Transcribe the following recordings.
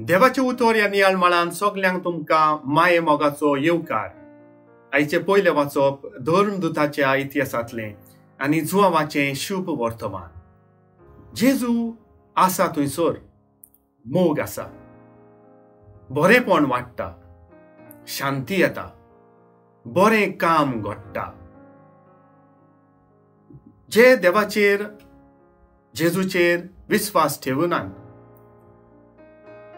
देवाचे उतर ह्या नियाळ माळान सगल्यांक तुमकां माये मोगाचो येवकार. आयचे पयले वाचप धर्मदुताच्या इतिहासांतलें आनी जुआवाचें शुभ वर्तमान. जेजू आसा थंयसर, मोग आसा, बरेपण वाडटा, शांती येता, बरें काम घडटा. जे देवाचेर जेजूचेर विस्वास ठेवनात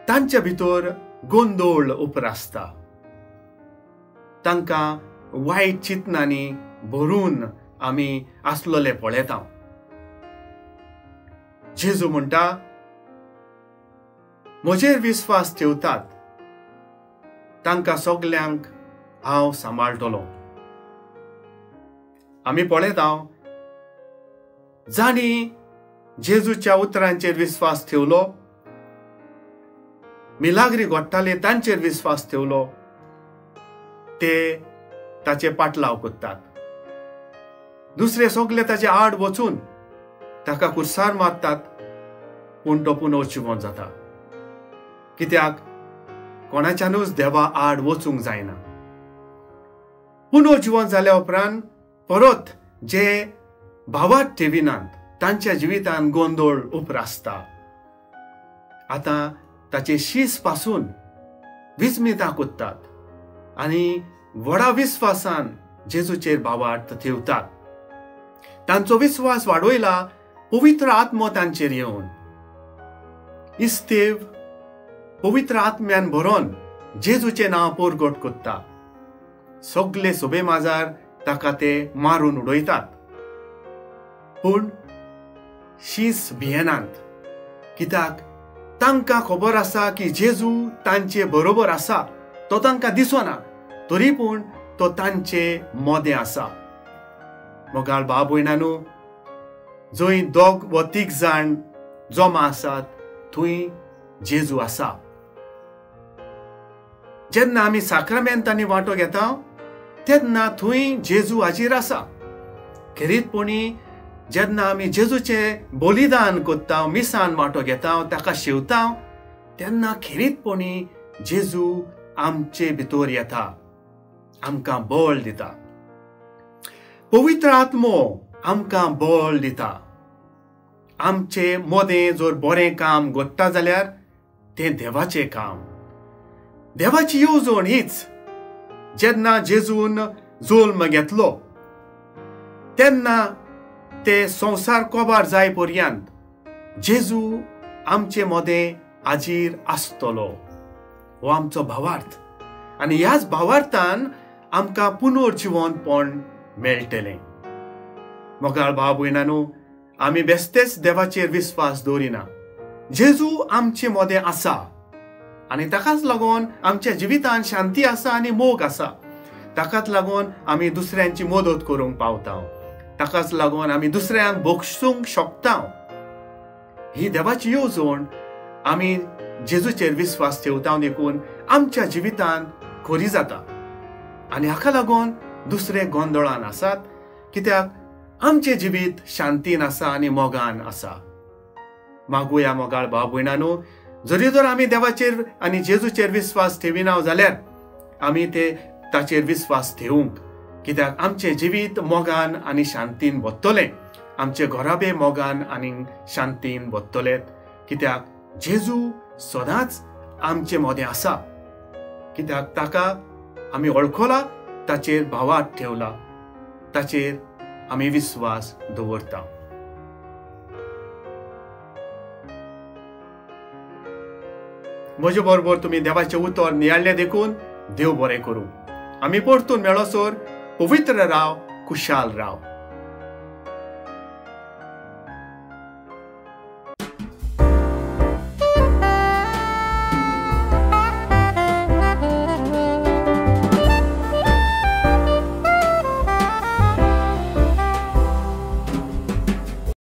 तांचे भितर गोंदळ उप्रासता. तांकां वायट चिंतनांनी भरून आमी आसलोले पळयता. जेजू म्हणटा, म्हजेर विस्वास ठेवतात तांकां सगल्यांक हांव सांबाळटलो. आमी पळयता जाणी जेजूच्या उतरांचेर विस्वास ठेवलो, मिलाग्री घडटाले तांचेर विस्वास ठेवलो, ते ताचे पाटलाव करतात. दुसरे सगळे ताचे आड वचून ताका कुर्सार मारतात, पूण तो पुनर्जिवन जाता. कित्याक कोणाच्यानूच देवा आड वचूंक जायना. पुनर्जिवन जाल्या उपरांत परत जे भावात ठेविनात तांच्या जिवितान गोंदळ उप्रासता. आतां ताचे शीस पासून विस्मिता कोत्तात आनी व्हडा विस्वासान जेजूचेर भावार्थ ठेवतात. तांचो विस्वास वाडयला पवित्र आत्मो तांचेर येवन. इस्तेव पवित्र आत्म्यान भरोन जेजूचें नांव परगट कोत्ता. सगळे सोबे माजार ताका ते मारून उडयतात, पूण शीस भियेनात. कित्याक तांकां खबर आसा की जेजू तांचे बरोबर आसा. तो तांकां दिसना, तरी पूण तो तांचे मोदें आसा. मोगाळ भाव भयणांनो, जंय दोग व तीग जाण जमा आसात थंय जेजू आसा. जेन्ना आमी साक्रामेंतांनी वांटो घेता तेन्ना थंय जेजू हाजीर आसा. खरीतपणी जेन्ना आमी जेजूचें बलिदान करता, मिसान वांटो घेता, ताका शेवता, तेन्ना खरीतपणी जेजू आमचे भितर येता, आमकां बळ दिता. पवित्र आत्मो आमकां बळ दिता. आमचे मोदें जर बरें काम घडटा जाल्यार तें देवाचें काम. देवाची येवजण हीच. जेन्ना जेजून जल्म घेतलो तेन्ना ते संवसार कोबार जाय पर्यंत जेजू आमचे मोदें हाजीर आसतलो. हो आमचो भावार्थ. आनी ह्याच भावार्थान आमकां पुनर्जिवनपण मेळटलें. मोगाळ भाव भयणांनो, आमी बेस्तेच देवाचेर विस्वास दवरिना. जेजू आमचे मोदें आसा आनी ताकाच लागून आमच्या जिवितान शांती आसा आनी मोग आसा. ताकाच लागून आमी दुसऱ्यांची मदत करूंक पावता. ताकाच लागून आमी दुसऱ्यांक बक्षूंक शकता. ही देवाची येवजण आमी जेजूचेर विस्वास ठेवता देखून आमच्या जिवितान खरी जाता. आनी हाका लागून दुसरे गोंदळान आसात, कित्याक आमचें जिवीत शांतीन आसा आनी मोगान आसा. मागुया मोगाळ भाव भयणांनो, जरी तर आमी देवाचेर आनी जेजूचेर विस्वास ठेविना जाल्यार आमी ते ताचेर विस्वास ठेवूंक. कित्याक आमचें जिवीत मोगान आनी शांतीन वतलें. आमचे घराबे मोगान आनी शांतीन वतलें. कित्याक जेजू सदांच आमचे मोदें आसा. कित्याक ताका आमी वळखला, ताचेर भावार्थ ठेवला, ताचेर आमी विस्वास दवरता. म्हजे बरोबर तुमी देवाचें उतर नियाळ्ळें देखून देव बरें करूं. आमी परतून मेळसर पवित्र राव, खुशाल राव.